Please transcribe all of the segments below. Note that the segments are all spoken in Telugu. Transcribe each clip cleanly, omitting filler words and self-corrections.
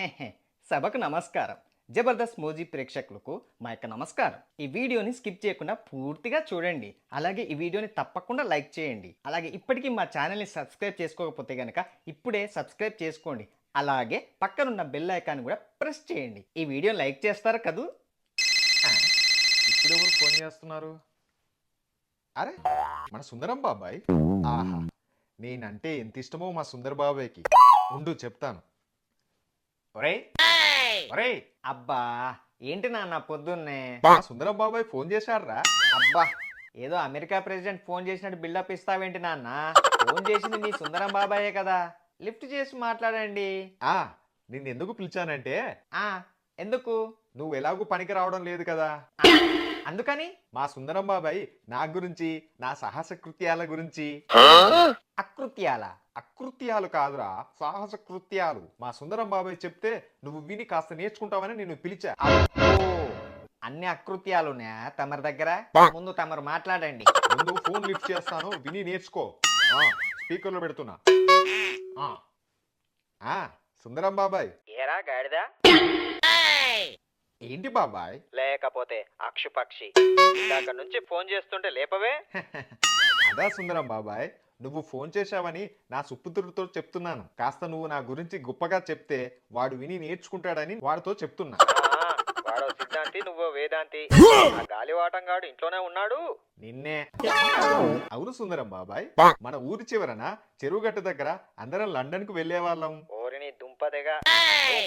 హెహె, సభకు నమస్కారం. జబర్దస్త్ మోజీ ప్రేక్షకులకు మా యొక్క నమస్కారం. ఈ వీడియోని స్కిప్ చేయకుండా పూర్తిగా చూడండి. అలాగే ఈ వీడియోని తప్పకుండా లైక్ చేయండి. అలాగే ఇప్పటికీ మా ఛానల్ని సబ్స్క్రైబ్ చేసుకోకపోతే కనుక ఇప్పుడే సబ్స్క్రైబ్ చేసుకోండి. అలాగే పక్కనున్న బెల్ ఐకాన్ కూడా ప్రెస్ చేయండి. ఈ వీడియోని లైక్ చేస్తారు కదూ? ఇప్పుడు ఎవరు ఫోన్ చేస్తున్నారు? అరే, మన సుందరం బాబాయ్. ఆహా, నేనంటే ఎంత ఇష్టమో మా సుందర్ బాబాయ్కి. ఉండు చెప్తాను. ఒరేయ్ ఒరేయ్, అబ్బా, ఏంటి నాన్న పొద్దున్నే? మా సుందరం బాబాయ్ ఫోన్ చేశాడ్రా. అబ్బా, ఏదో అమెరికా ప్రెసిడెంట్ ఫోన్ చేసినట్టు బిల్డప్ ఇస్తావేంటి నాన్న? ఫోన్ చేసింది మీ సుందరం బాబాయే కదా, లిఫ్ట్ చేసి మాట్లాడండి. ఆ నిన్ను ఎందుకు పిలిచానంటే, ఆ ఎందుకు? నువ్వు ఎలాగూ పనికి రావడం లేదు కదా. ఆ, అందుకని? మా సుందరం బాబాయ్ నా గురించి, నా సాహస కృత్యాల గురించి. అకృత్యాల? అకృత్యాలు కాదురా, సాహస కృత్యాలు. మా సుందరం బాబాయ్ చెప్తే నువ్వు విని కాస్త నేర్చుకుంటావని నేను పిలిచా. అబ్బో, అన్ని అకృత్యాలున్నాయా తమరి దగ్గర? ముందు తమరు మాట్లాడండి. ముందు ఫోన్ లిఫ్ట్ చేస్తాను, విని నేర్చుకో. స్పీకర్ లో పెడుతున్నా. ఆ, ఆ, సుందరం బాబాయ్. ఏరా గాడిదా? ఏంటి బాబాయ్? లేకపోతే అక్షుపక్షి ఇందాక నుంచి ఫోన్ చేస్తుంటే లేపవే? అదా సుందరం బాబాయ్, నువ్వు ఫోన్ చేశావని నా సుపుత్రుడితో చెప్తున్నాను. కాస్త నువ్వు నా గురించి గొప్పగా చెప్తే వాడు విని నేర్చుకుంటాడని వాడితో చెప్తున్నా. వాడో సిద్ధాంతి, నువ్వో వేదాంతి. ఆ గాలివాటంగాడు ఇంట్లోనే ఉన్నాడు. నిన్నే. అవును సుందరం బాబాయ్, మన ఊరి చివరన చెరువుగట్టు దగ్గర అందరం లండన్ కు వెళ్లే వాళ్ళం. ఓరిని దుంపదెగా,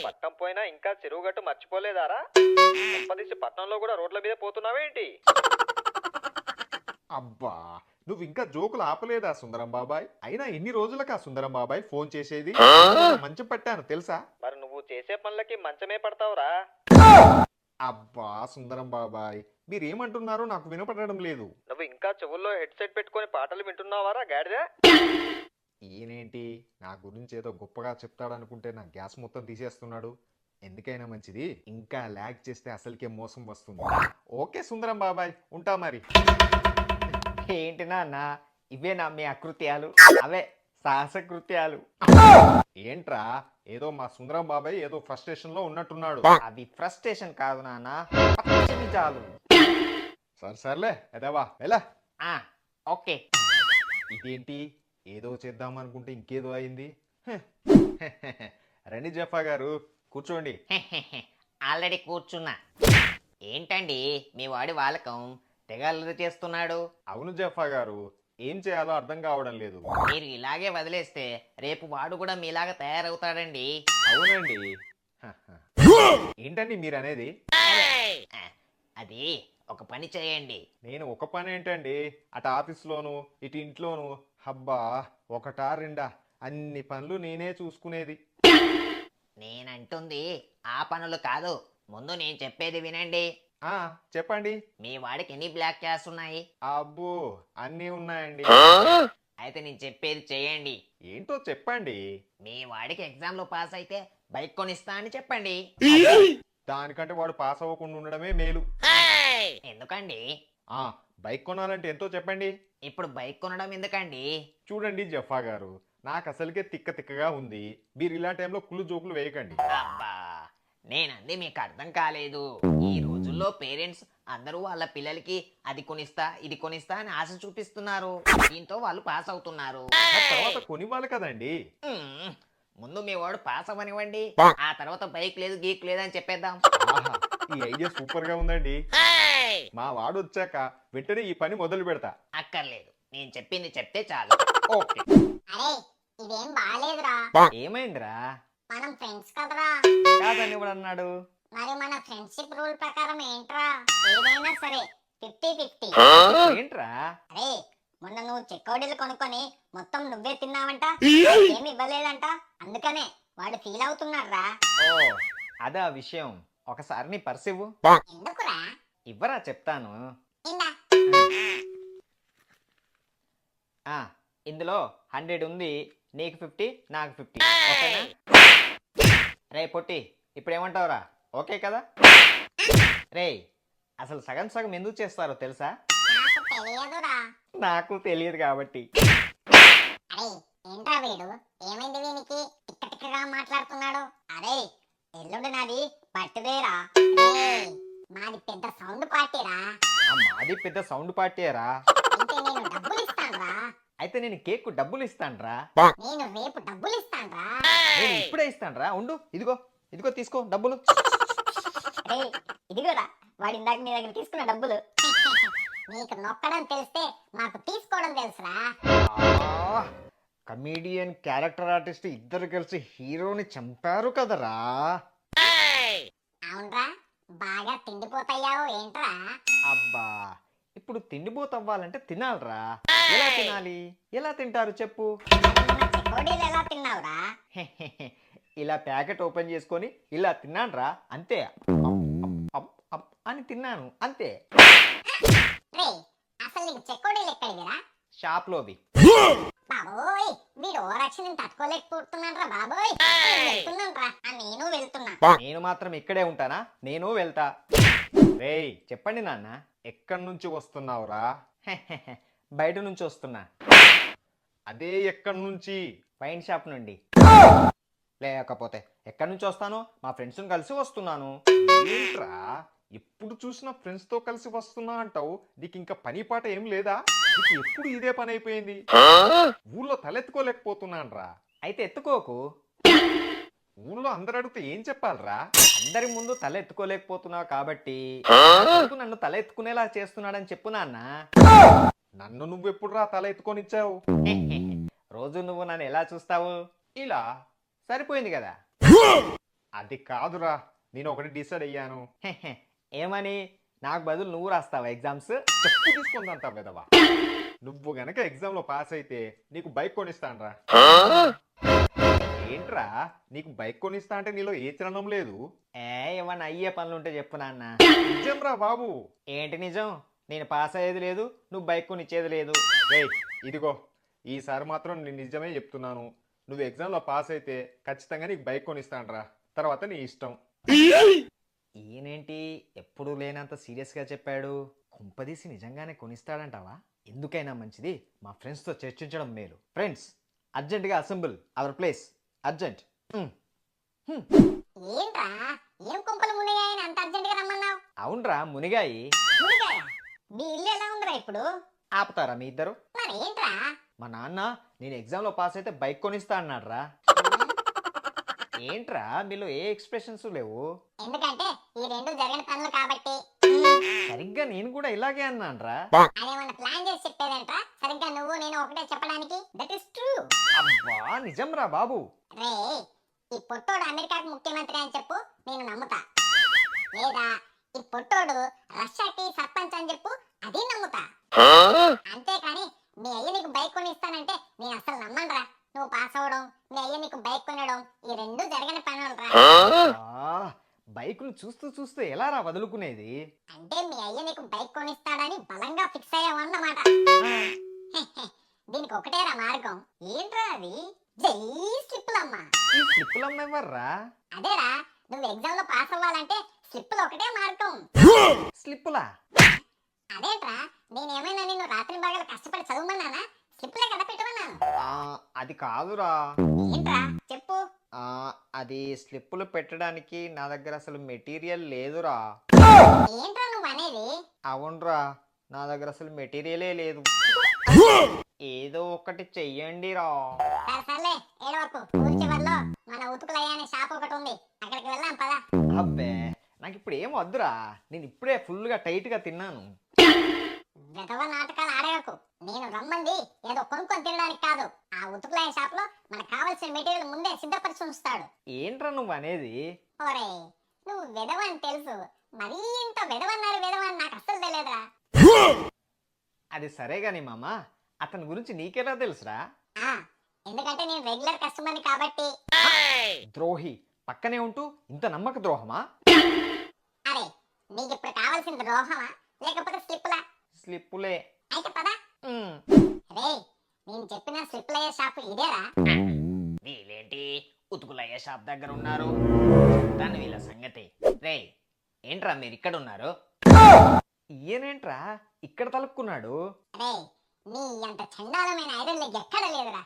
పట్నం పోయినా ఇంకా చెరువుగట్టు మర్చిపోలేదారా? దుంపదీసి పట్నంలో కూడా రోడ్ల మీద పోతున్నావేంటి? అబ్బా, నువ్వు ఇంకా జోకులు ఆపలేదా సుందరం బాబాయ్? అయినా ఎన్ని రోజులకా సుందరం బాబాయ్ ఫోన్ చేసేది? మంచి పట్టాను తెలుసా? మరి నువ్వు చేసే పనులకి మంచమే పడతావురా. అబ్బా సుందరం బాబాయ్, మీరేమంటున్నారో నాకు వినపడడం లేదు. నువ్వు ఇంకా చెవుల్లో హెడ్సెట్ పెట్టుకొని పాటలు వింటున్నావారా గాడిదా? ఈయనేంటి నా గురించి ఏదో గొప్పగా చెప్తాడనుకుంటే నా గ్యాస్ మొత్తం తీసేస్తున్నాడు. ఎందుకైనా మంచిది, ఇంకా ల్యాగ్ చేస్తే అసలుకే మోసం వస్తుంది. ఓకే సుందరం బాబాయ్, ఉంటా మరి. ఏంటి నాన్న, ఇవేనా మీ అకృత్యాలు? అవే సాహస కృత్యాలు. ఏంట్రా, ఏదో మా సుందరం బాబాయ్ ఏదో ఫ్రస్ట్రేషన్ లో ఉన్నట్టున్నాడు. అది ఫ్రస్ట్రేషన్ కాదు నాన్న, పచ్చి నిజాలు. సర్లే ఎదవా ఎలా. ఓకే. ఇదేంటి, ఏదో చేద్దాం అనుకుంటే ఇంకేదో అయింది. రండి జఫా గారు, కూర్చోండి. ఆల్రెడీ కూర్చున్నా. ఏంటండి మీ వాడి వాలకం తెగల్లరి చేస్తున్నాడు? అవును జఫా గారు, ఏం చేయాలో అర్థం కావడం లేదు. మీరు ఇలాగే వదిలేస్తే రేపు వాడు కూడా మీలాగా తయారవుతాడండి. అవునండి. ఏంటండి మీరు అనేది? అది ఒక పని చేయండి. నేను ఒక పని ఏంటండి, అటు ఆఫీస్లోను ఇటు ఇంట్లోను. హబ్బా, ఒకటా రెండా, అన్ని పనులు నేనే చూసుకునేది. నేనంటుంది ఆ పనులు కాదు, ముందు నేను చెప్పేది వినండి. చెప్పండి. మీ వాడికి ఎన్ని బ్లాక్ క్యాష్ ఉన్నాయి? అబ్బో, అన్నీ ఉన్నాయండి. అయితే నేను చెప్పేది చేయండి. ఏంటో చెప్పండి. మీ వాడికి ఎగ్జామ్ లో పాస్ అయితే బైక్ కొనిస్తా అని చెప్పండి. దానికంటే వాడు పాస్ అవ్వకుండా ఉండడమే మేలు. ఎందుకండి? బైక్ కొనాలంటే ఎంతో చెప్పండి. ఇప్పుడు బైక్ కొనడం ఎందుకండి? చూడండి జఫా గారు, నాకు అసలుకే తిక్కగా ఉంది. మీరు ఇలా టైంలో కుళ్ళు జోకులు వేయకండి. అబ్బా, నేనంది మీకు అర్థం కాలేదు. ఈ రోజుల్లో పేరెంట్స్ అందరూ వాళ్ళ పిల్లలకి అది కొనిస్తా ఇది కొనిస్తా అని ఆశ చూపిస్తున్నారు. దీంతో వాళ్ళు పాస్ అవుతున్నారు. తర్వాత కొనివ్వాలి కదండి. ముందు మీ వాడు పాస్ అవ్వనివ్వండి, ఆ తర్వాత బైక్ లేదు గీక్ లేదు అని చెప్పేద్దాం. ఈ ఐడియా సూపర్ గా ఉందండి. మా వాడు వచ్చాక వెంటనే ఈ పని మొదలు పెడతా. అక్కర్లేదు, నేను చెప్పింది చెప్తే చాలు. ఓకే. అరే, ఇదేం బాలేదురా. ఏమైందిరా? మనం ఫ్రెండ్స్ కదరా. కాదని కూడా అన్నాడు. మరి మన ఫ్రెండ్షిప్ రూల్ ప్రకారం ఏంట్రా, ఏదైనా సరే 50-50. ఏంట్రా? అరే, మొన్న నువ్వు చెక్కోడీలు కొనుక్కొని మొత్తం నువ్వే తిన్నావంట, ఏమి ఇవ్వలేదంట. అందుకనే వాడు ఫీల్ అవుతున్నారా. ఓ, అదా విషయం. ఒకసారి నీ పర్స్ ఇవ్వు. ఎందుకురా? ఇవ్వరా చెప్తాను. ఇందా. ఇందులో 100 ఉంది, నీకు 50 నాకు 50. ఓకేనా? రే పొట్టి, ఇప్పుడు ఏమంటావురా? ఓకే కదా? రే, అసలు సగం సగం ఎందుకు చేస్తారో తెలుసా? నాకు తెలియదురా. నాకు తెలియదు కాబట్టి. అరే, ఏంట్రా వీడు, ఏమైంది వీనికి? టిక్కగా మాట్లాడుతున్నాడు. అరే, ఎల్లుండి నాది బర్త్డేరా మాది పెద్ద సౌండ్ పార్టీరా. మాది పెద్ద సౌండ్ పార్టీరా. అంటే నేను డబ్బులు ఇస్తానురా. అయితే నేను కేక్ డబ్బులు ఇస్తానురా. నేను రేపు డబ్బులు ఇస్తానురా. నేను ఇప్పుడే ఇస్తానురా. ఉండు, ఇదిగో ఇదిగో తీసుకో డబ్బులు. రేయ్, ఇదిగోరా వాడి ఇందాక నీ దగ్గర తీసుకున్న డబ్బులు. నీకు నొక్కడం తెలిస్తే మాకు తీసుకోవడం తెలుసురా. కమీడియన్ క్యారెక్టర్ ఆర్టిస్ట్ ఇద్దరు కలిసి హీరోని చంపారు కదరా. అవునరా, బాగా తిండిపోతాయావు ఏంట్రా? అబ్బా, ఇప్పుడు తిండిపోతు అవ్వాలంటే తినాలిరా. ఎలా తినాలి, ఎలా తింటారు చెప్పు. చెకోడీలు ఎలా తిన్నావురా? ఇలా ప్యాకెట్ ఓపెన్ చేసుకొని ఇలా తిన్నానురా, అంతే. అని తిన్నాను అంతే. రే, అసలు నీకు చెకోడీలు ఎక్కడివిరా? షాప్లోవి. బాబోయ్, వీడు ఓరక్షణ తట్టుకోలేకపోతున్నాడ్రా బాబోయ్. వెళ్తున్నాన్రా. నేను వెళ్తున్నా. నేను మాత్రం ఇక్కడే ఉంటానా? నేను వెళ్తా. రేయ్ చెప్పండి నాన్న. ఎక్కడి నుంచి వస్తున్నావురా? బయట నుంచి వస్తున్నా. అదే ఎక్కడి నుంచి? వైన్ షాప్ నుండి. లేకపోతే ఎక్కడి నుంచి వస్తాను? మా ఫ్రెండ్స్ని కలిసి వస్తున్నాను. ఏంట్రా ఎప్పుడు చూసినా ఫ్రెండ్స్ తో కలిసి వస్తున్నా అంటావు? నీకు ఇంకా పని పాట ఏం లేదా? నీకు ఎప్పుడు ఇదే పని అయిపోయింది. ఊళ్ళో తలెత్తుకోలేకపోతున్నాన్రా. అయితే ఎత్తుకోకు. ఊళ్ళో అందరు అడిగితే ఏం చెప్పాలరా? అందరి ముందు తల ఎత్తుకోలేకపోతున్నావు కాబట్టి నన్ను తల ఎత్తుకునేలా చేస్తున్నాడని చెప్పు నాన్న. నన్ను నువ్వెప్పుడురా తల ఎత్తుకొనిచ్చావు? రోజు నువ్వు నన్ను ఎలా చూస్తావు? ఇలా. సరిపోయింది కదా. అది కాదురా, నేను ఒకటి డిసైడ్ అయ్యాను. ఏమని? నాకు బదులు నువ్వు రాస్తావా ఎగ్జామ్స్? చెప్పు తీసుకుందంతా విధవా. నువ్వు గనక ఎగ్జామ్ లో పాస్ అయితే నీకు బైక్ కొనిస్తానరా. ఏంట్రా, నీకు బైక్ కొనిస్తా అంటే నీలో ఏ చలనం లేదు? ఏమన్నా అయ్యే పనులు ఉంటే చెప్పు నాన్న. నిజం రా బాబు. ఏంటి నిజం? నేను పాస్ అయ్యేది లేదు, నువ్వు బైక్ కొనిచ్చేది లేదు. రేయ్ ఇదిగో, ఈసారి మాత్రం నేను నిజమే చెప్తున్నాను. నువ్వు ఎగ్జామ్ లో పాస్ అయితే ఖచ్చితంగా నీకు బైక్ కొనిస్తానరా. తర్వాత నీ ఇష్టం. ఈయనేంటి ఎప్పుడు లేనంత సీరియస్గా చెప్పాడు? కుంపదీసి నిజంగానే కొనిస్తాడంటావా? ఎందుకైనా మంచిది మా ఫ్రెండ్స్తో చర్చించడం మేలు. ఫ్రెండ్స్, అర్జెంటుగా అసెంబుల్ అవర్ ప్లేస్. అర్జెంట్. ఏంట్రా, ఏం కుంపలు మునిగాయని అంత అర్జెంటుగా రమ్మన్నావు? అవునరా, మునిగాయి. మునిగాయా? మీ ఇల్లు ఎలా ఉందిరా ఇప్పుడు? ఆపుతారా మీ ఇద్దరు? మరి ఏంట్రా? మా నాన్న నేను ఎగ్జామ్లో పాస్ అయితే బైక్ కొనిస్తా అన్నాడ్రా. ఏంట్రా మీలో ఏ ఎక్స్ప్రెషన్స్ లేవు? ఎందుకంటే ఈ రెండు జరిగిన పనులు కాబట్టి. సరిగ్గా నేను కూడా ఇలాగే అన్నాన్రా. అదేమన్నా ప్లాన్ చేసి చెప్పేదంట్రా? సరిగ్గా నువ్వు నేను ఒకటే చెప్పడానికి. That is true. అబ్బా నిజం రా బాబు. రే, ఈ పొట్టోడు అమెరికాకు ముఖ్యమంత్రి అని చెప్పు, నేను నమ్ముతా. లేదా ఈ పొట్టోడు రష్యాకి సర్పంచ్ అని చెప్పు, అది నమ్ముతా. అంతేకాని మీ అయ్య నీకు బైక్ కొని ఇస్తానంటే నేను అసలు నమ్మనురా. నువ్వు పాస్ అవడం, మీ అయ్య నీకు బైక్ కొనడం, ఈ రెండు జరగని పనులురా. బైక్ను చూస్తూ చూస్తూ ఎలా రా వదులుకునేది? అంటే మీ అయ్య నీకు బైక్ కొనిస్తాడని బలంగా ఫిక్స్ అయ్యావన్నమాట. దీనికి ఒకటేరా మార్గం. ఏంట్రా అది? జై స్లిప్పులమ్మా. ఈ స్లిప్పులమ్మ ఎవర్రా? అదేరా, నువ్వు ఎగ్జామ్ లో పాస్ అవ్వాలంటే స్లిప్పులు ఒకటే మార్గం. స్లిప్పులా? అదేంట్రా, నేనేమైనా నిన్ను రాత్రి బాగా కష్టపడి చదువుమన్నానా? స్లిప్పులే కదా పెట్టమన్నాను. అది కాదురా. ఏంట్రా చెప్పు. అది స్లిప్పులు పెట్టడానికి నా దగ్గర అసలు మెటీరియల్ లేదురా. ఏంట్రా నువ్వు అనేది? అవునరా, నా దగ్గర అసలు మెటీరియలే లేదు. ఏదో ఒకటి చెయ్యండి రా. సర్లే ఏడవకు. ఊరి చివర్లో మన ఉతుకులయ్య అనే షాప్ ఒకటి ఉంది, అక్కడికి వెళ్దాం పదా. అబ్బే నాకు ఇప్పుడు ఏం వద్దురా, నేను ఇప్పుడే ఫుల్గా టైట్గా తిన్నాను. విధవ నాటకాలు ఆడేయకు. నేను రమ్మంది ఏదో కొనుక్కొని తినడానికి కాదు. ఆ ఉతుకులయ్య షాప్ లో మనకు కావాల్సిన మెటీరియల్ ముందే సిద్ధపరిచి ఉంచుతాడు. ఏంట్రా నువ్వు అనేది? ఓరే, నువ్వు విధవ అని తెలుసు, మరీ ఇంత విధవన్నారు విధవని నాకు అస్సలు తెలియదురా. అది సరే గాని మామ, అతని గురించి నీకెలా తెలుసురా? ఎందుకంటే నేను రెగ్యులర్ కస్టమర్ని కాబట్టి. ద్రోహి, పక్కనే ఉంటూ ఇంత నమ్మక ద్రోహమా? అరే, నీకు ఇప్పుడు కావాల్సిన ద్రోహమా లేకపోతే స్లిప్పులా? స్లిప్పులే. అయితే పదా. రే, నేను చెప్పిన స్లిప్పులయ్యే షాప్ ఇదేరా. వీళ్ళేంటి ఉతుకులయ్య షాప్ దగ్గర ఉన్నారు? దాని వీళ్ళ సంగతి. రే ఏంట్రా మీరు ఇక్కడ ఉన్నారు? ఈయనేంట్రా ఇక్కడ తలుపుకున్నాడు? రే, నీ అంత చండాలమైన ఐరన్ లెగ్ ఎక్కడ లేదురా.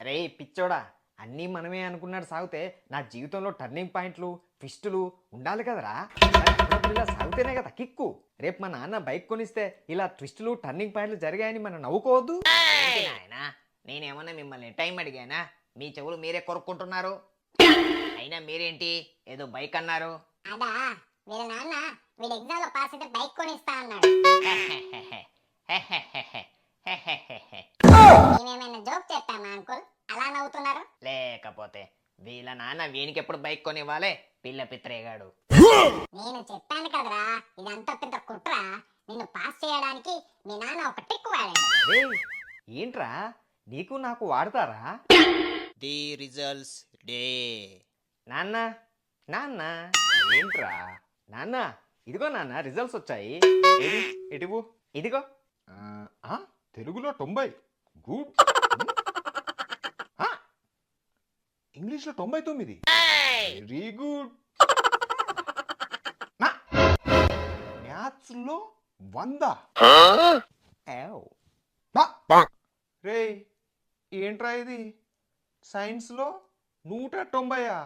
రే పిచ్చోడా, అన్నీ మనమే అనుకున్నాడు సాగితే నా జీవితంలో టర్నింగ్ పాయింట్లు ట్విస్టులు ఉండాలి కదరా. మరి అప్పుడప్పుడు ఇలా సాగితేనే కదా కిక్కు. రేపు మా నాన్న బైక్ కొనిస్తే ఇలా ట్విస్టులు టర్నింగ్ పాయింట్లు జరిగాయని మనం నవ్వుకోవద్దు. ఏంటి నాయనా, నేనేమన్నా మిమ్మల్ని టైం అడిగానా? మీ చెవులు మీరే కొరుక్కుంటున్నారు. అయినా మీరేంటి ఏదో బైక్ అన్నారు? అదా వీళ్ళ నాన్న వీడు ఎగ్జామ్ లో పాస్ అయితే బైక్ కొనిస్తా అన్నాడు. మేమేమైనా జోక్ చెప్పామా అంకుల్ అలా నవ్వుతున్నారు? లేకపోతే వీళ్ళ నాన్న వీనికి ఎప్పుడు బైక్ కొనివ్వాలి? పిల్ల పిత్రేగాడు. నేను చెప్పాను కదరా ఇదంతా పెద్ద కుట్ర. నిన్ను పాస్ చేయడానికి మీ నాన్న ఒక ట్రిక్ వాడాడు. రేయ్, ఏంట్రా నీకు నాకు వాడతారా? The results day. నాన్న నాన్న ఏంట్రా? నాన్న ఇదిగో నాన్న రిజల్ట్స్ వచ్చాయి. ఏది ఎటువు ఇదిగో. తెలుగులో 90. గుడ్. ఇంగ్లీష్లో 99. Very good. మ్యాథ్స్లో 100. ఏవ్. రే ఏంట్రా ఇది? సైన్స్లో 190.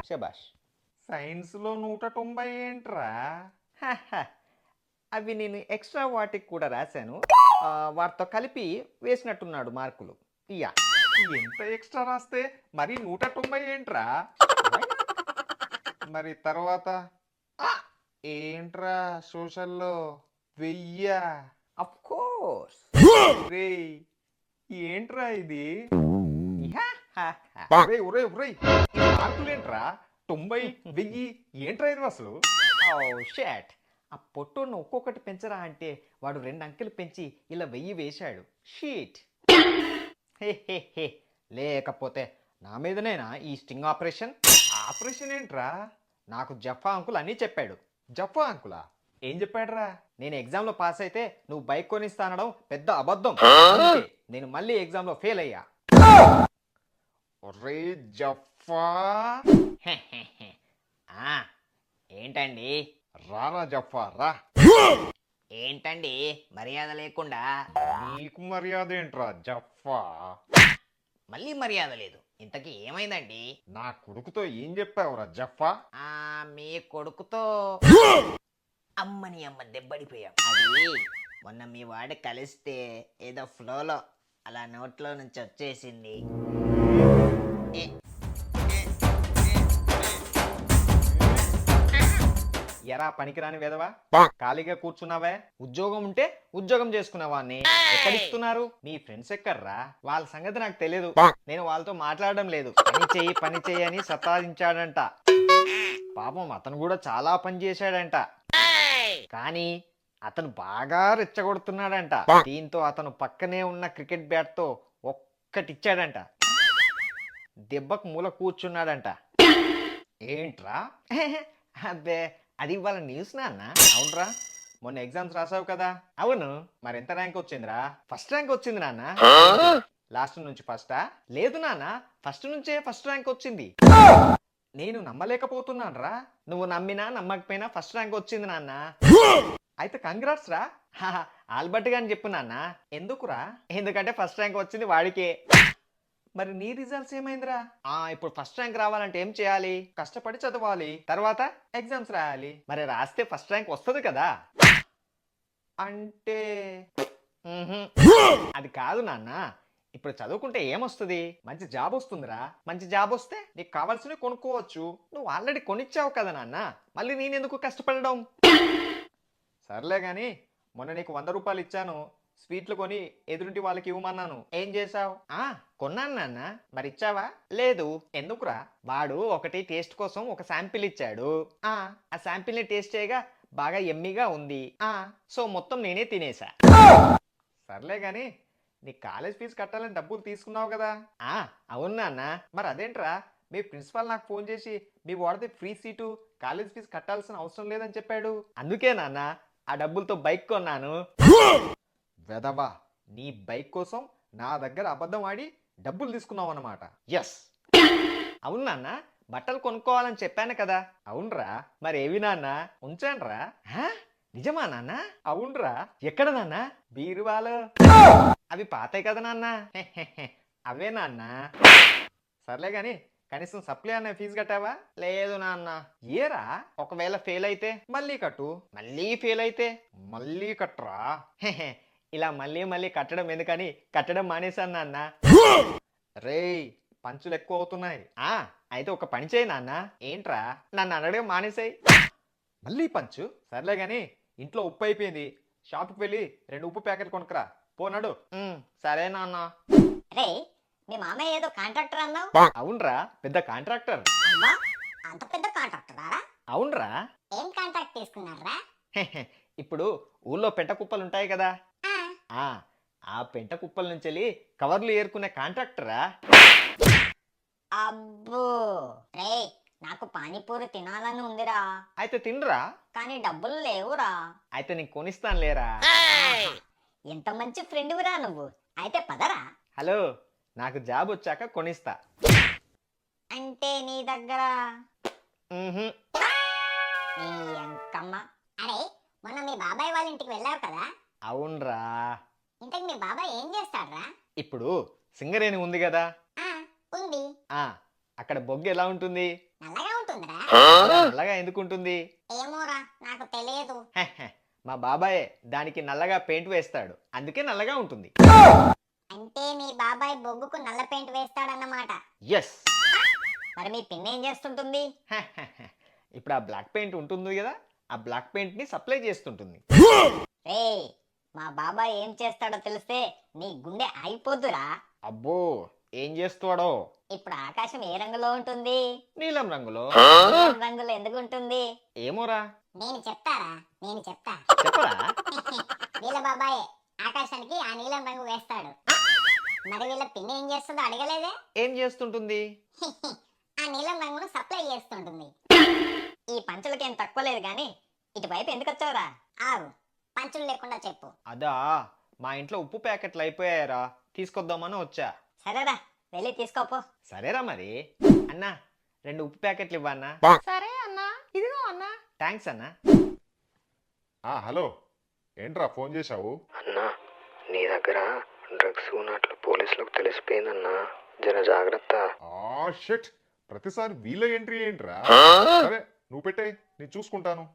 శబాష్. సైన్స్లో 190 ఏంట్రా? హహ. అవి నేను ఎక్స్ట్రా వాటికి కూడా రాశాను. వాటితో కలిపి వేసినట్టున్నాడు మార్కులు. ఇయ్యా. ఎంత ఎక్స్ట్రా రాస్తే మరి 190 ఏంట్రా? మరి తర్వాత ఏంట్రా సోషల్లో 1000? Of course. రే ఏంట్రా ఇది? హహ. ఒరేయ్ ఒరేయ్ ఒరేయ్, ఈ మార్కులేంట్రా? 90, 1000 ఏంట్రా ఇది అసలు? ఓ షాట్. ఆ పొట్టోడిని ఒక్కొక్కటి పెంచరా అంటే వాడు 2 అంకెలు పెంచి ఇలా 1000 వేశాడు. షీట్. హే హే హే. లేకపోతే నా మీదనేనా ఈ స్టింగ్ ఆపరేషన్? ఆపరేషన్ ఏంట్రా? నాకు జఫా అంకుల్ అన్నీ చెప్పాడు. జఫా అంకులా? ఏం చెప్పాడ్రా? నేను ఎగ్జామ్లో పాస్ అయితే నువ్వు బైక్ కొనిస్తా అనడం పెద్ద అబద్ధం. అందుకే నేను మళ్ళీ ఎగ్జామ్లో ఫెయిల్ అయ్యా. ఒరే జఫా, ఆ, ఏంటండి? రారా జఫా రా. ఏంటండి మర్యాద లేకుండా? నీకు మర్యాద ఏంట్రా జఫా? మళ్ళీ మర్యాద లేదు. ఇంతకీ ఏమైందండి? నా కొడుకుతో ఏం చెప్పావురా జఫా? మీ కొడుకుతో అమ్మని అమ్మ దెబ్బడిపోయాం. అది మొన్న మీ వాడు కలిస్తే ఏదో ఫ్లోలో అలా నోట్లో నుంచి వచ్చేసింది. ఎరా పనికిరాని వెదవా, ఖాళీగా కూర్చున్నావే? ఉద్యోగం ఉంటే ఉద్యోగం చేసుకునేవాడిని. ఎక్కడిస్తున్నారు మీ ఫ్రెండ్స్? ఎక్కడ్రా? వాళ్ళ సంగతి నాకు తెలియదు. నేను వాళ్ళతో మాట్లాడడం లేదు. పని చెయ్యి అని సతాయించాడంట. పాపం అతను కూడా చాలా పని చేశాడంట. కానీ అతను బాగా రెచ్చగొడుతున్నాడంట. దీంతో అతను పక్కనే ఉన్న క్రికెట్ బ్యాట్ తో ఒక్కటిచ్చాడంట. దెబ్బకు మూల కూర్చున్నాడంట. ఏంట్రా? అబ్బే అది ఇవాళ న్యూస్ నాన్న. అవునరా, మొన్న ఎగ్జామ్స్ రాసావు కదా? అవును. మరి ఎంత ర్యాంక్ వచ్చిందిరా? ఫస్ట్ ర్యాంక్ వచ్చింది నాన్న. లాస్ట్ నుంచి ఫస్టా? లేదు నాన్న, ఫస్ట్ నుంచే ఫస్ట్ ర్యాంక్ వచ్చింది. నేను నమ్మలేకపోతున్నానురా. నువ్వు నమ్మినా నమ్మకపోయినా ఫస్ట్ ర్యాంక్ వచ్చింది నాన్న. అయితే కంగ్రాట్స్ రా. ఆల్బర్ట్ గాని చెప్పు నాన్న. ఎందుకురా? ఎందుకంటే ఫస్ట్ ర్యాంక్ వచ్చింది వాడికే. మరి నీ రిజల్ట్స్ ఏమైందిరా? ఇప్పుడు ఫస్ట్ ర్యాంక్ రావాలంటే ఏం చేయాలి? కష్టపడి చదవాలి, తర్వాత ఎగ్జామ్స్ రాయాలి. మరి రాస్తే ఫస్ట్ ర్యాంక్ వస్తుంది కదా. అంటే అది కాదు నాన్న. ఇప్పుడు చదువుకుంటే ఏమొస్తుంది? మంచి జాబ్ వస్తుందిరా. మంచి జాబ్ వస్తే నీకు కావాల్సినవి కొనుక్కోవచ్చు. నువ్వు ఆల్రెడీ కొనిచ్చావు కదా నాన్న, మళ్ళీ నేనెందుకు కష్టపడడం? సర్లే గాని, మొన్న నీకు 100 రూపాయలు ఇచ్చాను, స్వీట్లు కొని ఎదురింటి వాళ్ళకి ఇవ్వమన్నాను. ఏం చేసావు? కొన్నాను నాన్న. మరి ఇచ్చావా? లేదు. ఎందుకురా? వాడు ఒకటి టేస్ట్ కోసం ఒక శాంపిల్ ఇచ్చాడు. ఆ శాంపిల్ ని టేస్ట్ చేయగా బాగా ఎమ్మిగా ఉంది. సో మొత్తం నేనే తినేసా. సర్లే గాని, నీ కాలేజ్ ఫీజు కట్టాలని డబ్బులు తీసుకున్నావు కదా? అవును నాన్న. మరి అదేంట్రా, మీ ప్రిన్సిపాల్ నాకు ఫోన్ చేసి మీ వాడితే ఫ్రీ సీటు, కాలేజ్ ఫీజు కట్టాల్సిన అవసరం లేదని చెప్పాడు. అందుకే నాన్న ఆ డబ్బులతో బైక్ కొన్నాను. వెదవా, నీ బైక్ కోసం నా దగ్గర అబద్ధం ఆడి డబ్బులు తీసుకున్నావు అన్నమాట. ఎస్. అవును నాన్న, బట్టలు కొనుక్కోవాలని చెప్పాను కదా. అవునరా. మరి ఏవి నాన్న? ఉంచానురా. నిజమా నాన్న? అవునరా. ఎక్కడ నాన్న? బీరువాలో. అవి పాతాయి కదా నాన్న. అవే నాన్న. సర్లే గాని కనీసం సప్లై అనే ఫీజు కట్టావా? లేదు నాన్న. ఏరా? ఒకవేళ ఫెయిల్ అయితే? మళ్ళీ కట్టు. మళ్ళీ ఫెయిల్ అయితే? మళ్ళీ కట్టరా. ఇలా మళ్ళీ మళ్ళీ కట్టడం ఎందుకని కట్టడం మానేశాను నాన్న. రేయ్, పంచులు ఎక్కువ అవుతున్నాయి. ఆ అయితే ఒక పని చేయి నాన్న. ఏంట్రా? నన్ను అడగడం మానేసాయి. మళ్ళీ పంచు? సర్లే గాని ఇంట్లో ఉప్పు అయిపోయింది. షాప్కి వెళ్ళి 2 ఉప్పు ప్యాకెట్ కొనుక్కరా. పోనాడు. సరే నాన్న. రే, మీ మామయ్య ఏదో కాంట్రాక్టర్ అన్నావు. అవునరా, పెద్ద కాంట్రాక్టర్. అబ్బా, అంత పెద్ద కాంట్రాక్టరా? అవునరా. ఏం కాంట్రాక్ట్ తీసుకున్నారా? ఇప్పుడు ఊళ్ళో పెంట కుప్పలు ఉంటాయి కదా, ఆ, ఆ పెంట కుప్పల నుంచి వెళ్ళి కవర్లు ఏరుకునే కాంట్రాక్టరా. అబ్బో. రే, నాకు పానీపూరి తినాలని ఉందిరా, అయితే తినరా. కానీ డబ్బులు లేవురా. అయితే నీకు కొనిస్తాను లేరా. ఎంత మంచి ఫ్రెండ్విరా నువ్వు. అయితే పదరా. హలో, నాకు జాబ్ వచ్చాక కొనిస్తా. అంటే నీ దగ్గర మ్మ్హ్మ్. నీ అంకమ్మ. అరే, మొన్న మీ బాబాయ్ వాళ్ళ ఇంటికి వెళ్ళావు కదా, అవునరా. ఇంతకు మీ బాబాయ్ ఏం చేస్తాడ్రా? ఇప్పుడు సింగరేణి ఉంది కదా, ఆ, ఉంది. ఆ అక్కడ బొగ్గు ఎలా ఉంటుంది? నల్లగా ఉంటుందిరా. నల్లగా ఎందుకు ఉంటుంది? ఏమోరా, నాకు తెలియదు. మా బాబాయే దానికి నల్లగా పెయింట్ వేస్తాడు, అందుకే నల్లగా ఉంటుంది. అంటే మీ బాబాయ్ బొగ్గుకు నల్ల పెయింట్ వేస్తాడన్నమాట. ఎస్. మరి మీ పిన్ ఏం చేస్తుంటుంది? ఇప్పుడు ఆ బ్లాక్ పెయింట్ ఉంటుంది కదా, ఆ బ్లాక్ పెయింట్ ని సప్లై చేస్తుంటుంది. రే, మా బాబాయ్ ఏం చేస్తాడో తెలిస్తే నీ గుండె ఆగిపోద్దురా. అబ్బో, ఏం చేస్తాడో? ఇప్పుడు ఆకాశం ఏ రంగులో ఉంటుంది? నీలం రంగులో. నీలం రంగులో ఎందుకు ఉంటుంది? ఏమోరా. నేను చెప్తారా, నేను చెప్తా. చెప్పరా. వీళ్ళ బాబాయ్ ఆకాశానికి ఆ నీలం రంగు వేస్తాడు. మరి వీళ్ళ పిన్ని ఏం చేస్తుందో అడగలేదే? ఏం చేస్తుంటుంది? ఆ నీలం రంగును సప్లై చేస్తుంటుంది. ఈ పంచులకి ఏం తక్కువ లేదు గాని ఇటువైపు ఎందుకు వచ్చావురా? ఆగు, పంచులు లేకుండా చెప్పు. అదా, మా ఇంట్లో ఉప్పు ప్యాకెట్లు అయిపోయారా, తీసుకొద్దామని వచ్చా. సరేరా, వెళ్ళి తీసుకోపో. సరేరా మరి. అన్నా, 2 ఉప్పు ప్యాకెట్లు ఇవ్వన్నా. సరే అన్నా, ఇదిగో అన్నా. థ్యాంక్స్ అన్నా. హలో, ఏంట్రా ఫోన్ చేశావు? అన్నా, నీ దగ్గర డ్రగ్స్ ఉన్నట్లు పోలీసులకు తెలిసిపోయిందన్నా, జర జాగ్రత్త. షిట్, ప్రతిసారి వీళ్ళ ఎంట్రీ ఏంట్రా? సరే, నువ్వు పెట్టాయి, నేను చూసుకుంటాను.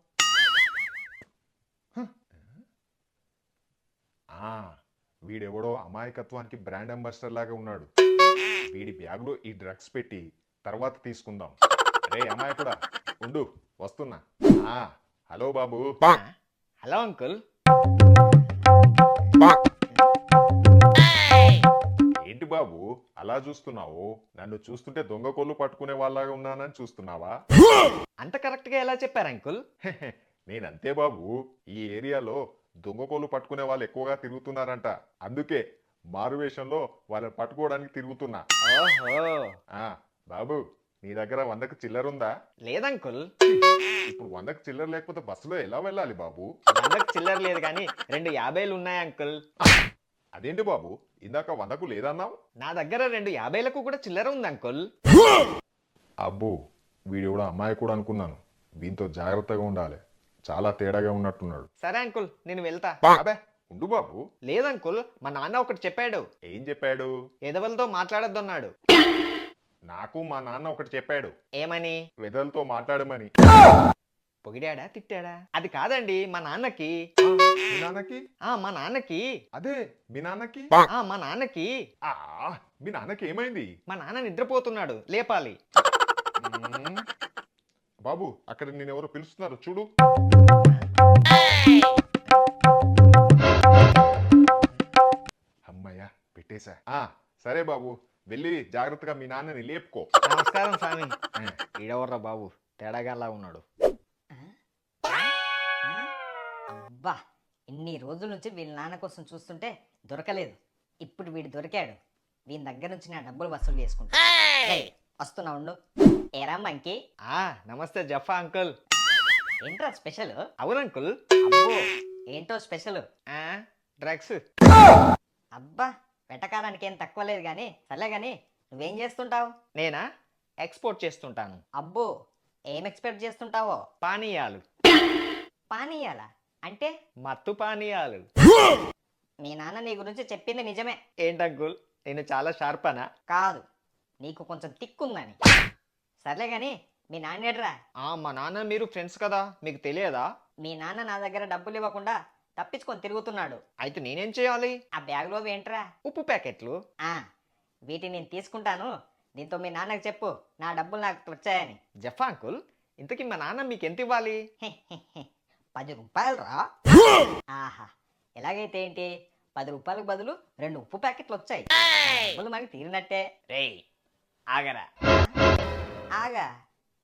వీడెవడో అమాయకత్వానికి బ్రాండ్ అంబాసిడర్ లాగా ఉన్నాడు. వీడి బ్యాగ్లో ఈ డ్రగ్స్ పెట్టి తర్వాత తీసుకుందాం. రే అమాయకుడా, ఉండు, వస్తున్నా. హలో బాబు. Hello uncle. ఏంటి బాబు అలా చూస్తున్నావు? నన్ను చూస్తుంటే దొంగ కోళ్ళు పట్టుకునే వాళ్ళగా ఉన్నానని చూస్తున్నావా? అంత కరెక్ట్ గా ఎలా చెప్పారు అంకుల్? నేనంతే బాబు. ఈ ఏరియాలో దొంగ కోళ్ళు పట్టుకునే వాళ్ళు ఎక్కువగా తిరుగుతున్నారంట. అందుకే మారువేషంలో వాళ్ళని పట్టుకోవడానికి తిరుగుతున్నా. ఓహో. బాబు, నీ దగ్గర 100కి చిల్లరుందా? లేదంకుల్. ఇప్పుడు 100కి చిల్లర లేకపోతే బస్సులో ఎలా వెళ్ళాలి బాబు? 100కి చిల్లర లేదు కానీ 2 50లు ఉన్నాయి అంకుల్. అదేంటి బాబు, ఇందాక 100కు లేదన్నావు? నా దగ్గర 2 50లకు కూడా చిల్లర ఉంది అంకుల్. అబ్బో, వీడు కూడా అమ్మాయి కూడా అనుకున్నాను. దీంతో జాగ్రత్తగా ఉండాలి. చాలా తేడాగా ఉన్నట్టున్నాడు. సరే అంకుల్, నేను వెళ్తా. అబే, ఉండు బాబు. లేదంకుల్, మా నాన్న ఒకటి చెప్పాడు. ఏం చెప్పాడు? ఎదవలతో మాట్లాడొద్దన్నాడు. నాకు మా నాన్న ఒకటి చెప్పాడు. ఏమని? వెదలతో మాట్లాడమని. పొగిడాడా తిట్టాడా? అది కాదండి, మా నాన్నకి. మీ నాన్నకి? మా నాన్నకి. అదే, మీ నాన్నకి? మా నాన్నకి. మీ నాన్నకి ఏమైంది? మా నాన్న నిద్రపోతున్నాడు, లేపాలి. బాబు, అక్కడ నేను ఎవరో పిలుస్తున్నారు చూడు. అమ్మయ్యా, పెట్టేశా. సరే బాబు, వెళ్ళి జాగ్రత్తగా మీ నాన్నని లేపుకో. నమస్కారం స్వామి. ఈడవర్రా బాబు, తేడాగా ఉన్నాడు. అబ్బా, ఇన్ని రోజుల నుంచి వీళ్ళ నాన్న కోసం చూస్తుంటే దొరకలేదు. ఇప్పుడు వీడు దొరికాడు. వీని దగ్గర నుంచి నా డబ్బులు వసూలు చేసుకుంటా. ఏయ్, వస్తున్నా ఉండు. ఏరా మంకి. నమస్తే జఫా అంకుల్. ఏంట్రా స్పెషల్? అవును అంకుల్. అబ్బో, ఏంటో స్పెషల్? డ్రగ్స్. అబ్బా, వెటకారానికి ఏం తక్కువ లేదు కానీ. సర్లే కానీ, నువ్వేం చేస్తుంటావు? నేనా? ఎక్స్పోర్ట్ చేస్తుంటాను. అబ్బో, ఏం ఎక్స్పెక్ట్ చేస్తుంటావో? పానీయాలు. పానీయాలా? అంటే మత్తు పానీయాలు. మీ నాన్న నీ గురించి చెప్పింది నిజమే. ఏంటంకుల్ నేను చాలా షార్పనా? కాదు, నీకు కొంచెం తిక్కుందని. సర్లే గాని మీ నాన్నేడ్రా? మా నాన్న మీరు ఫ్రెండ్స్ కదా, మీకు తెలియదా? మీ నాన్న నా దగ్గర డబ్బులు ఇవ్వకుండా తప్పించుకొని తిరుగుతున్నాడు. అయితే నేనేం చేయాలి? ఆ బ్యాగ్లో ఏంట్రా? ఉప్పు ప్యాకెట్లు. వీటిని నేను తీసుకుంటాను, దీంతో మీ నాన్నకు చెప్పు నా డబ్బులు నాకు వచ్చాయని. జఫా అంకుల్, ఇంతకీ మా నాన్న మీకు ఎంత ఇవ్వాలి? 10 రూపాయలు రా. ఆహా, ఎలాగైతే ఏంటి, 10 రూపాయలకు బదులు 2 ఉప్పు ప్యాకెట్లు వచ్చాయి. డబ్బులు మనకి తీరినట్టే. రేయ్ ఆగరా. ఆగా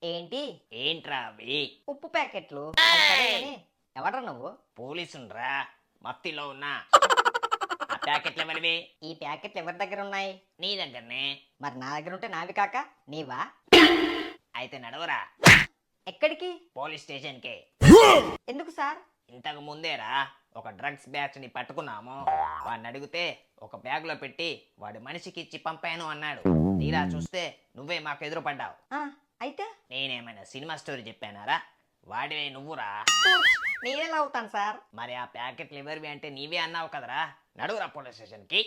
ఏంటి? ఏంట్రా అవి? ఉప్పు ప్యాకెట్లు. అది సరే గాని, ఎవడ్రా నువ్వు? పోలీసుండ్రా, మత్తిలో ఉన్నా. ఆ ప్యాకెట్లు ఎవరివి? ఈ ప్యాకెట్లు ఎవరి దగ్గర ఉన్నాయి? నీ దగ్గరనే. మరి నా దగ్గర ఉంటే నావి కాక నీవా? అయితే నడవరా ఎక్కడికి? పోలీస్ స్టేషన్కి. ఎందుకు సార్? ఇంతకు ముందేరా ఒక డ్రగ్స్ బ్యాచ్ ని పట్టుకున్నాము. వాడిని అడిగితే ఒక బ్యాగ్ లో పెట్టి వాడి మనిషికి ఇచ్చి పంపాను అన్నాడు. తీరా చూస్తే నువ్వే మాకు ఎదురుపడ్డావు. అయితే నేనేమైనా సినిమా స్టోరీ చెప్పానారా? వాడివే నువ్వురా. నేనెలా అవుతాను సార్? మరి ఆ ప్యాకెట్లు ఎవరివి అంటే నీవే అన్నావు కదరా. నడువురా పోలీస్ స్టేషన్కి.